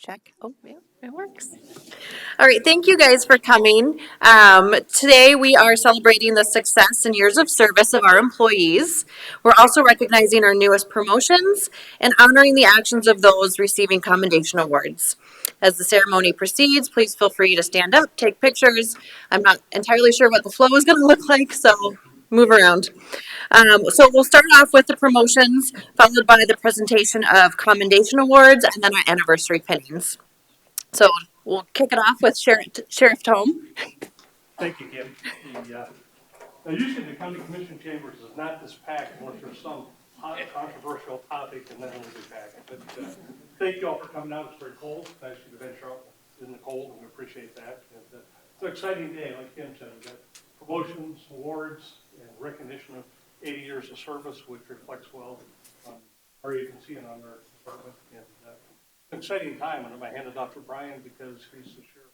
Check. Oh, yeah, it works. All right, thank you guys for coming. Today we are celebrating the success and years of service of our employees. We're also recognizing our newest promotions and honoring the actions of those receiving commendation awards. As the ceremony proceeds, please feel free to stand up, take pictures. I'm not entirely sure what the flow is going to look like, so move around. So we'll start off with the promotions, followed by the presentation of commendation awards, and then our anniversary pinnings. So we'll kick it off with Sheriff Tome. Thank you, Kim. Now usually the county commission chambers is not this packed unless there's some hot controversial topic, and then it'll be packed. But thank you all for coming out. It's very cold. It's nice to venture out in the cold, and we appreciate that. And, it's an exciting day, like Kim said. We've got promotions, awards, and recognition of 80 years of service, which reflects well on our agency and on our department. And an exciting time, and I'm going to hand it off to Brian because he's the sheriff.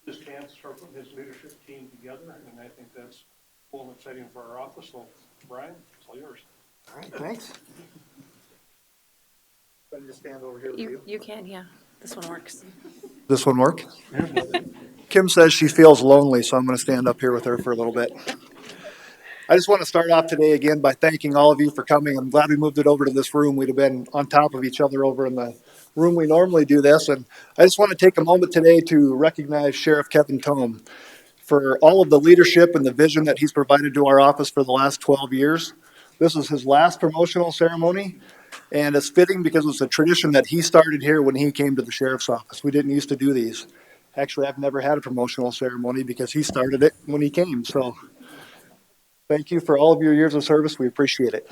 This chance to start putting his leadership team together, and I think that's cool and exciting for our office. So, Brian, it's all yours. All right, thanks. Let me just stand over here with you. You can, yeah. This one works. This one work? Kim says she feels lonely, so I'm going to stand up here with her for a little bit. I just want to start off today again by thanking all of you for coming. I'm glad we moved it over to this room. We'd have been on top of each other over in the room we normally do this. And I just want to take a moment today to recognize Sheriff Kevin Tome for all of the leadership and the vision that he's provided to our office for the last 12 years. This is his last promotional ceremony, and it's fitting because it's a tradition that he started here when he came to the sheriff's office. We didn't used to do these. Actually, I've never had a promotional ceremony because he started it when he came. So thank you for all of your years of service. We appreciate it.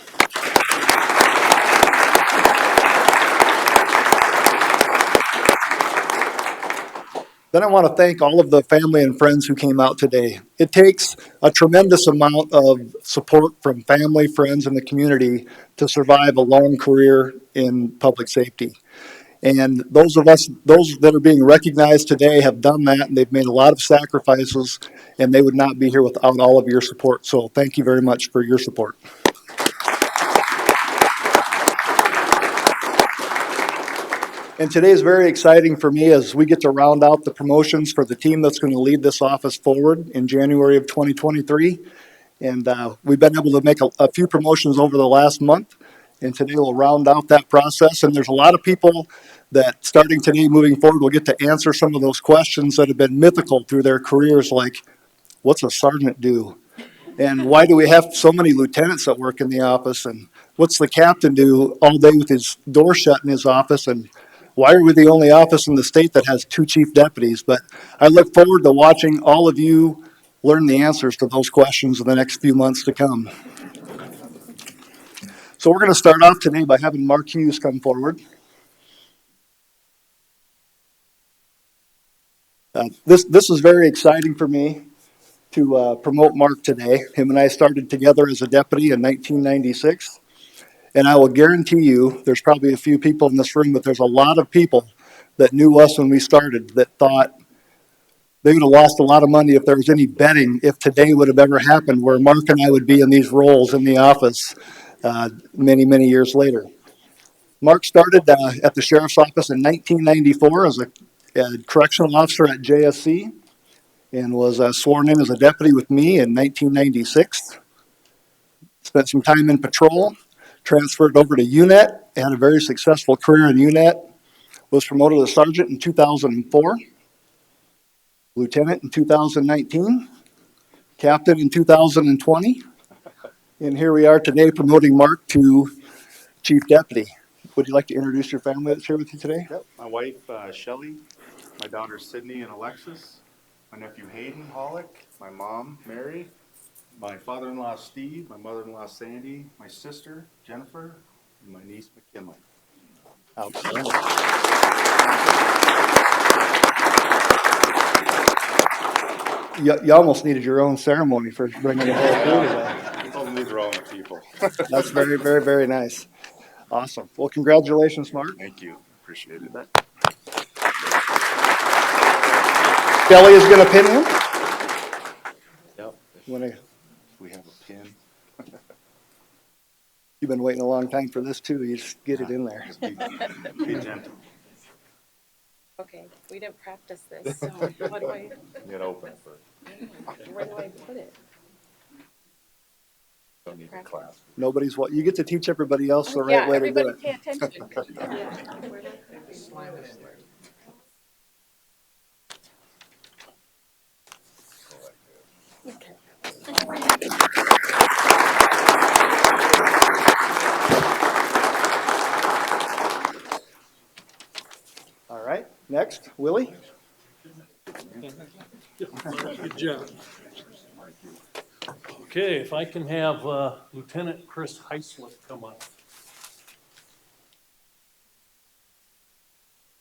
Then I want to thank all of the family and friends who came out today. It takes a tremendous amount of support from family, friends, and the community to survive a long career in public safety. And those that are being recognized today have done that, and they've made a lot of sacrifices, and they would not be here without all of your support. So thank you very much for your support. And today is very exciting for me as we get to round out the promotions for the team that's going to lead this office forward in January of 2023. And we've been able to make a few promotions over the last month. And today we'll round out that process. And there's a lot of people that starting today moving forward will get to answer some of those questions that have been mythical through their careers, like what's a sergeant do? And why do we have so many lieutenants that work in the office? And what's the captain do all day with his door shut in his office? And why are we the only office in the state that has 2 chief deputies? But I look forward to watching all of you learn the answers to those questions in the next few months to come. So we're going to start off today by having Mark Hughes come forward. This is very exciting for me to promote Mark today. Him and I started together as a deputy in 1996. And I will guarantee you, there's probably a few people in this room, but there's a lot of people that knew us when we started that thought they would have lost a lot of money if there was any betting if today would have ever happened where Mark and I would be in these roles in the office many, many years later. Mark started at the sheriff's office in 1994 as a correctional officer at JSC and was sworn in as a deputy with me in 1996. Spent some time in patrol. Transferred over to UNET, had a very successful career in UNET, was promoted to sergeant in 2004, lieutenant in 2019, captain in 2020, and here we are today promoting Mark to chief deputy. Would you like to introduce your family that's here with you today? Yep. My wife, Shelly, my daughters, Sydney and Alexis, my nephew, Hayden Hollick, my mom, Mary, my father-in-law, Steve, my mother-in-law, Sandy, my sister, Jennifer, and my niece, McKinley. Outstanding. You almost needed your own ceremony for bringing the whole crew today. All these are all my people. That's very, very, very nice. Awesome. Well, congratulations, Mark. Thank you. Appreciate it. Kelly is going to pin him. Yep. We have a pin. You've been waiting a long time for this too. You just get it in there. Just be gentle. Okay, we didn't practice this, so what do I, You gotta open it first. where do I put it? Don't need the class. Nobody's, you get to teach everybody else the right Yeah, way to do everybody it. pay attention. All right, next, Willie. Good job. Okay, if I can have Lieutenant Chris Heislip come up.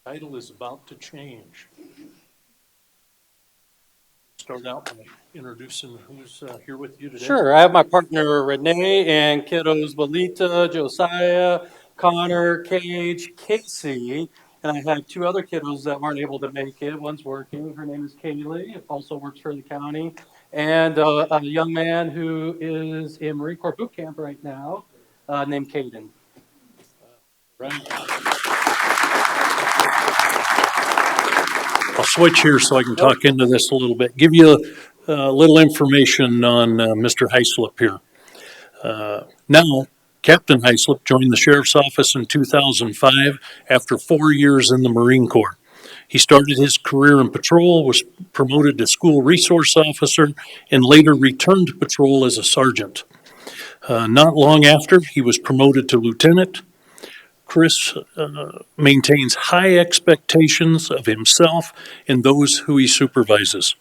Title is about to change. Start out by introducing who's here with you today. Sure, I have my partner Renee and kiddos Belita, Josiah, Connor, Cage, Casey, and I have two other kiddos that weren't able to make it. One's working, her name is Kaylee, also works for the county, and a young man who is in Marine Corps boot camp right now, named Caden. Right. I'll switch here so I can talk into this a little bit. Give you a little information on Mr. Heislip here. Now, Captain Heislip joined the Sheriff's Office in 2005 after 4 years in the Marine Corps. He started his career in patrol, was promoted to school resource officer, and later returned to patrol as a sergeant. Not long after, he was promoted to lieutenant. Chris maintains high expectations of himself and those who he supervises.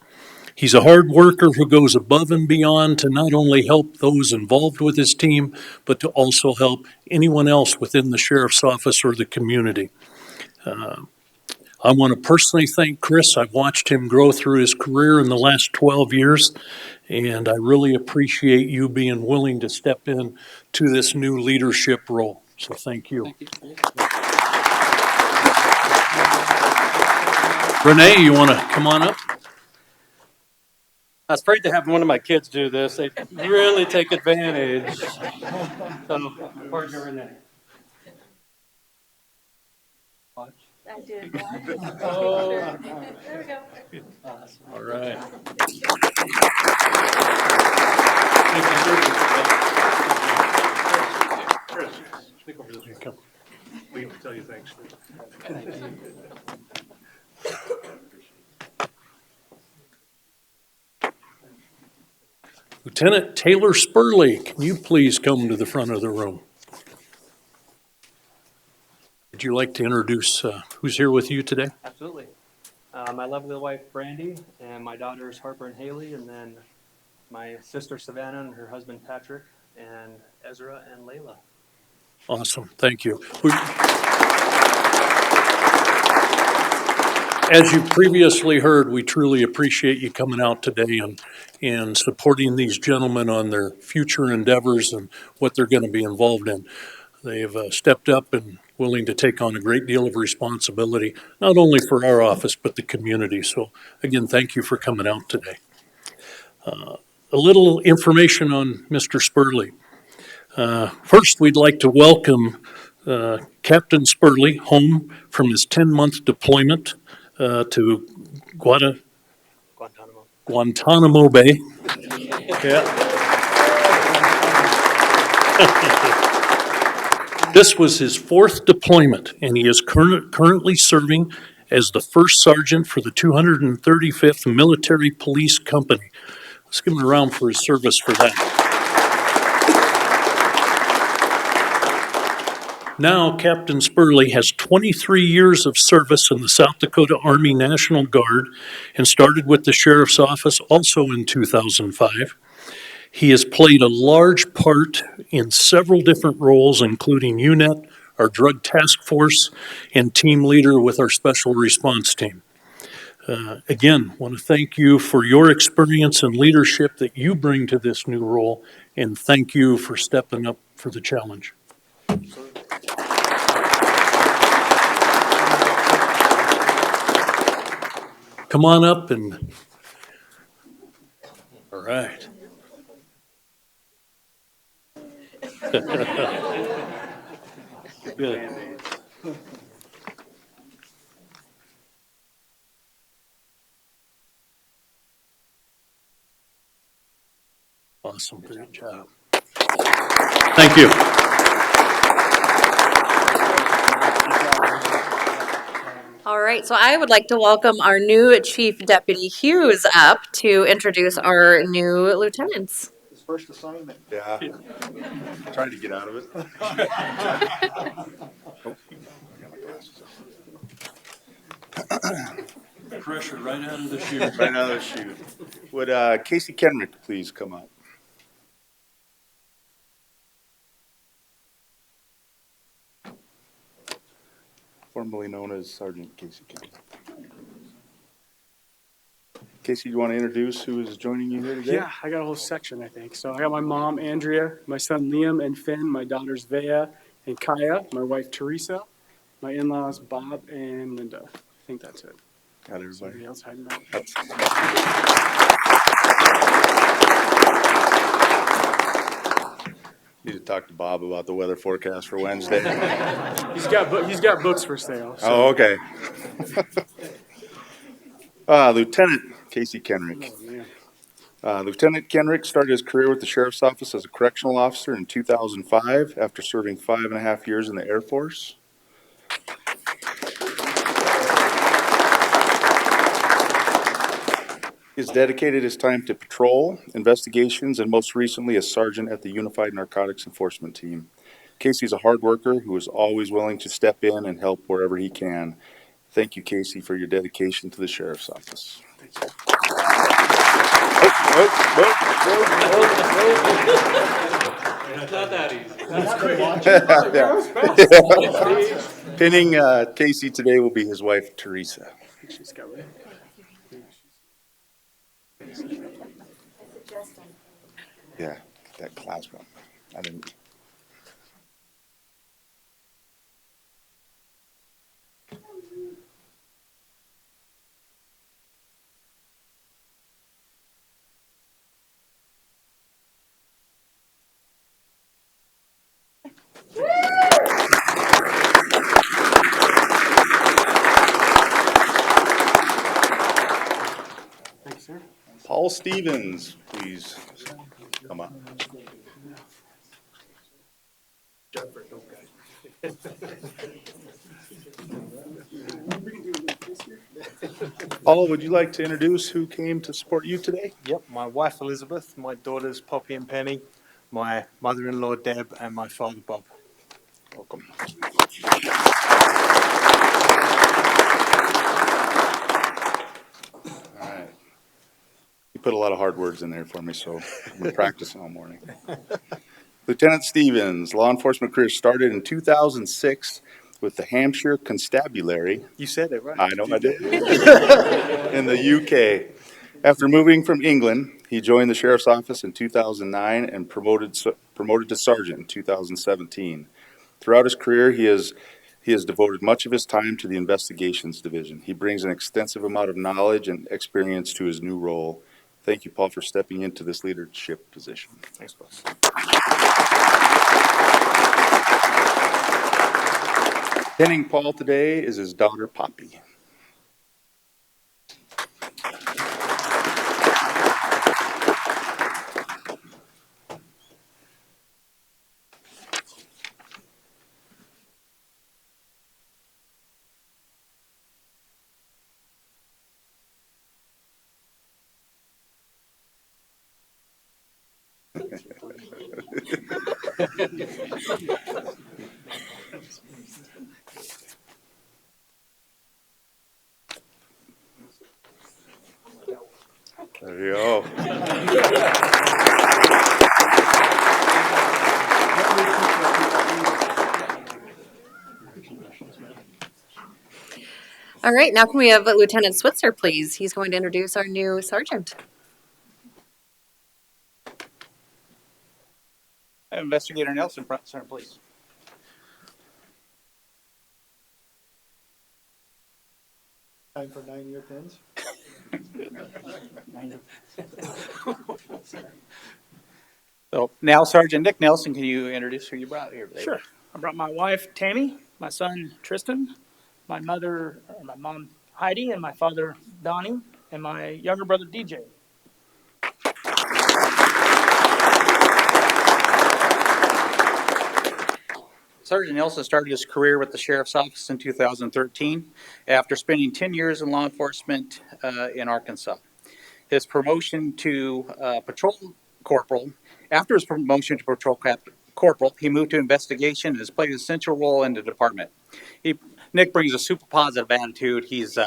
He's a hard worker who goes above and beyond to not only help those involved with his team, but to also help anyone else within the sheriff's office or the community. I want to personally thank Chris. I've watched him grow through his career in the last 12 years, and I really appreciate you being willing to step in to this new leadership role. So thank you. Renee, you want to come on up? I was afraid to have one of my kids do this. They really take advantage. So, partner Renee. Watch. I did. Oh, There we go. awesome. All right. Chris, Here you come. we can tell you thanks. Lieutenant Taylor Spurley, can you please come to the front of the room? Would you like to introduce who's here with you today? Absolutely. My lovely wife Brandy and my daughters Harper and Haley, and then my sister Savannah and her husband Patrick, and Ezra and Layla. Awesome, thank you. As you previously heard, we truly appreciate you coming out today and supporting these gentlemen on their future endeavors and what they're going to be involved in. They've stepped up and willing to take on a great deal of responsibility, not only for our office, but the community. So again, thank you for coming out today. A little information on Mr. Spurley. First, we'd like to welcome Captain Spurley home from his 10-month deployment to Guantanamo Bay. Yeah. This was his 4th deployment, and he is currently serving as the first sergeant for the 235th Military Police Company. Let's give him a round for his service for that. Now, Captain Spurley has 23 years of service in the South Dakota Army National Guard and started with the Sheriff's Office also in 2005. He has played a large part in several different roles, including UNET, our drug task force, and team leader with our special response team. Again, want to thank you for your experience and leadership that you bring to this new role, and thank you for stepping up for the challenge. Come on up and, all right. Good. Awesome, great job. Thank you. All right, so I would like to welcome our new Chief Deputy Hughes up to introduce our new lieutenants. His first assignment. Yeah. Trying to get out of it. Oh, I got my glasses on. Pressure right out of the chute. Right out of the chute. Would Casey Kenrick please come up? Formerly known as Sergeant Casey Kenrick. Casey, do you want to introduce who is joining you here today? Yeah, I got a whole section, I think. So I got my mom, Andrea, my son, Liam and Finn, my daughters, Vea and Kaya, my wife, Teresa, my in-laws, Bob and Linda. I think that's it. Got everybody. Somebody else hiding out? Need to talk to Bob about the weather forecast for Wednesday. He's got books for sale. So. Oh, okay. Lieutenant Casey Kenrick. Oh, man. Lieutenant Kenrick started his career with the Sheriff's Office as a correctional officer in 2005 after serving 5.5 years in the Air Force. He has dedicated his time to patrol, investigations, and most recently as sergeant at the Unified Narcotics Enforcement Team. Casey is a hard worker who is always willing to step in and help wherever he can. Thank you, Casey, for your dedication to the Sheriff's Office. It's not that easy. Pinning Casey today will be his wife, Teresa. She's got it. Yeah, that clasp one. I didn't. Thanks, sir. Paul Stevens, please come on. Paul, would you like to introduce who came to support you today? Yep, my wife Elizabeth, my daughters Poppy and Penny, my mother-in-law Deb, and my father Bob. Welcome. All right. You put a lot of hard words in there for me, so I'm going to practice all morning. Lieutenant Stevens, law enforcement career started in 2006 with the Hampshire Constabulary. You said it right. I know I did. In the UK. After moving from England, he joined the Sheriff's Office in 2009 and promoted to sergeant in 2017. Throughout his career, he has devoted much of his time to the investigations division. He brings an extensive amount of knowledge and experience to his new role. Thank you, Paul, for stepping into this leadership position. Thanks, boss. Pinning Paul today is his daughter, Poppy. There you go. All right, now can we have Lieutenant Switzer, please? He's going to introduce our new sergeant. Investigator Nelson, front center, please. Time for 9-year pins. So now Sergeant Nick Nelson, can you introduce who you brought here today? Sure. I brought my wife Tammy, my son Tristan, my mom Heidi, and my father Donnie, and my younger brother DJ. Sergeant Nelson started his career with the Sheriff's Office in 2013 after spending 10 years in law enforcement in Arkansas. His promotion to patrol corporal, after his promotion to corporal, he moved to investigation and has played an essential role in the department. Nick brings a super positive attitude. He's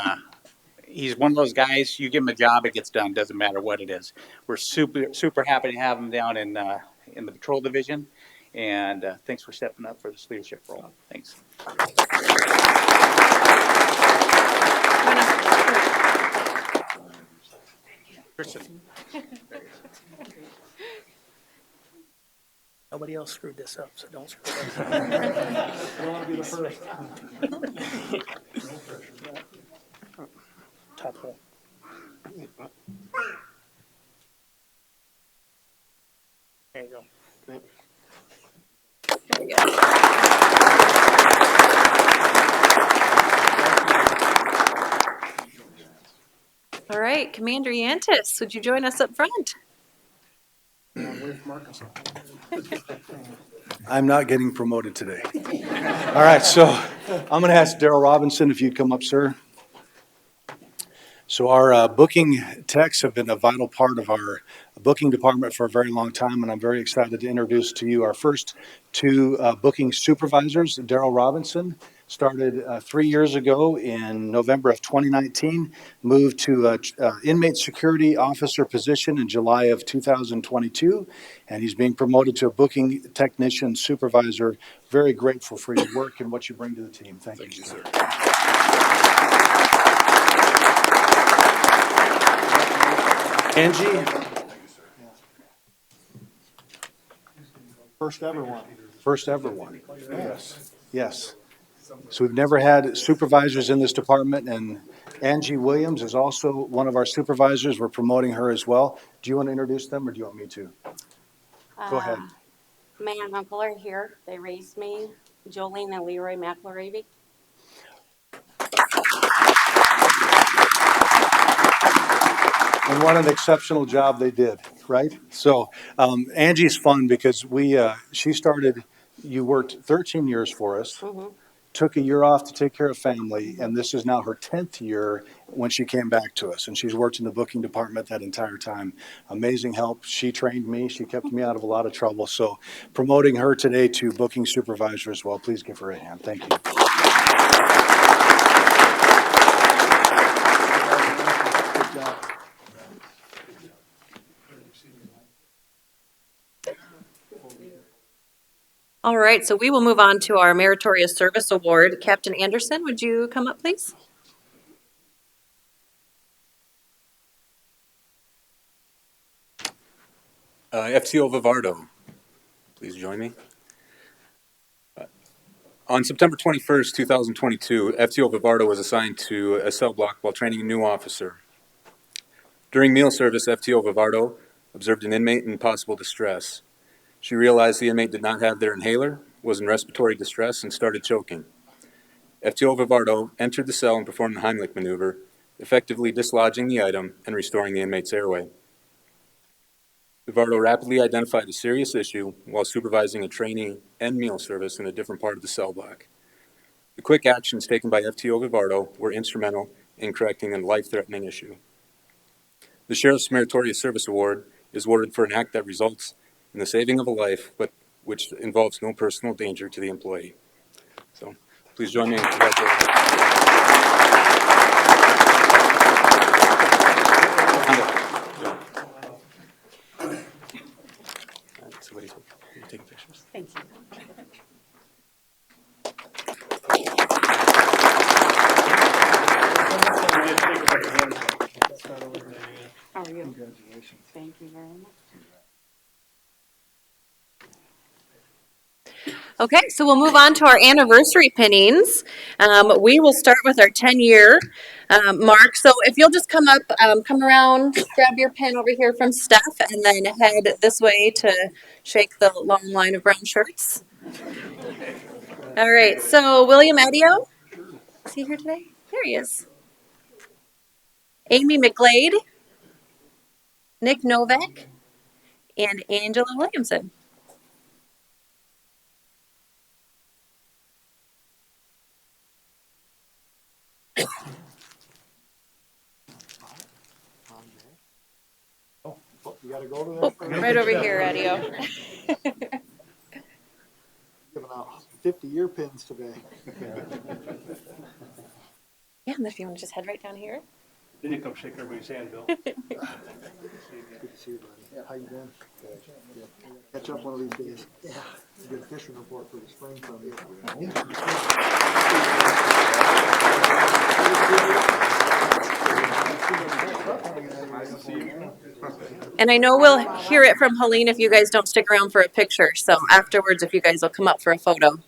one of those guys, you give him a job, it gets done, doesn't matter what it is. We're super happy to have him down in the patrol division, and thanks for stepping up for this leadership role. Thanks. Nobody else screwed this up, so don't screw it up. You want to be the first. Top hole. There you go. There we go. All right, Commander Yantis, would you join us up front? I'm not getting promoted today. All right, so I'm going to ask Daryl Robinson if you'd come up, sir. So our booking techs have been a vital part of our booking department for a very long time, and I'm very excited to introduce to you our first two booking supervisors. Daryl Robinson started 3 years ago in November of 2019, moved to inmate security officer position in July of 2022, and he's being promoted to a booking technician supervisor. Very grateful for your work and what you bring to the team. Thank you, sir. Angie? First ever one. First ever one. Yes. Yes. So we've never had supervisors in this department, and Angie Williams is also one of our supervisors. We're promoting her as well. Do you want to introduce them, or do you want me to? Go ahead. My aunt and uncle are here. They raised me, Jolene and Leroy McElravy. And what an exceptional job they did, right? So Angie's fun because she started, you worked 13 years for us, took a year off to take care of family, and this is now her 10th year when she came back to us. And she's worked in the booking department that entire time. Amazing help. She trained me. She kept me out of a lot of trouble. So promoting her today to booking supervisor as well. Please give her a hand. Thank you. Good job. All right, so we will move on to our Meritorious Service Award. Captain Anderson, would you come up, please? FTO Vivardo, please join me. On September 21st, 2022, FTO Vivardo was assigned to a cell block while training a new officer. During meal service, FTO Vivardo observed an inmate in possible distress. She realized the inmate did not have their inhaler, was in respiratory distress, and started choking. FTO Vivardo entered the cell and performed the Heimlich maneuver, effectively dislodging the item and restoring the inmate's airway. Vivardo rapidly identified a serious issue while supervising a trainee and meal service in a different part of the cell block. The quick actions taken by FTO Vivardo were instrumental in correcting a life-threatening issue. The Sheriff's Meritorious Service Award is awarded for an act that results in the saving of a life, but which involves no personal danger to the employee. So please join me in congratulating. Somebody take pictures. Thank you. How are you? Congratulations. Thank you very much. Okay, so we'll move on to our anniversary pinnings. We will start with our 10-year mark. So if you'll just come up, come around, grab your pin over here from Steph, and then head this way to shake the long line of brown shirts. All right, so William Adio, is he here today? There he is. Amy McGlade, Nick Novak, and Angela Williamson. You gotta go to Oh, that. right over here, Radio. Giving out 50-year pins today. Yeah, and if you want to just head right down here. Then you come shake everybody's hand, Bill. Good to see you, buddy. How you been? Good. Catch up one of these days. Yeah. Good fishing report for the spring from you. And I know we'll hear it from Helene if you guys don't stick around for a picture. So afterwards, if you guys will come up for a photo.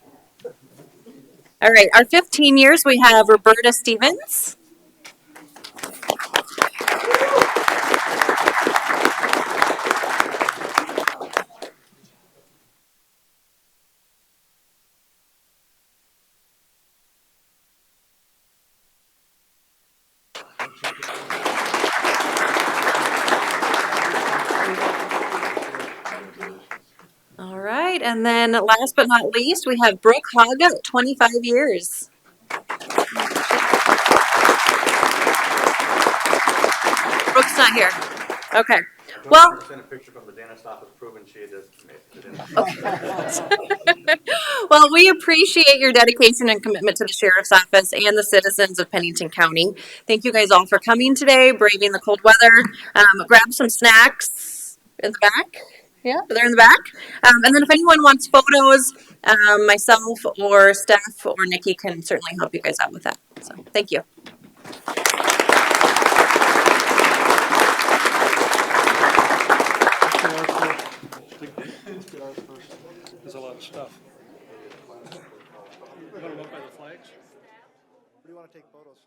All right, our 15 years, we have Roberta Stevens. All right, and then last but not least, we have Brooke Hogg, 25 years. Brooke's not here. Okay. Well, Sent a picture from the dentist office proving she had just made okay. Well, we appreciate your dedication and commitment to the Sheriff's Office and the citizens of Pennington County. Thank you guys all for coming today, braving the cold weather. Grab some snacks in the back. Yeah, they're in the back. And then if anyone wants photos, myself or Steph or Nikki can certainly help you guys out with that. So thank you. There's a lot of stuff. You want to look by the flags? Where do you want to take photos?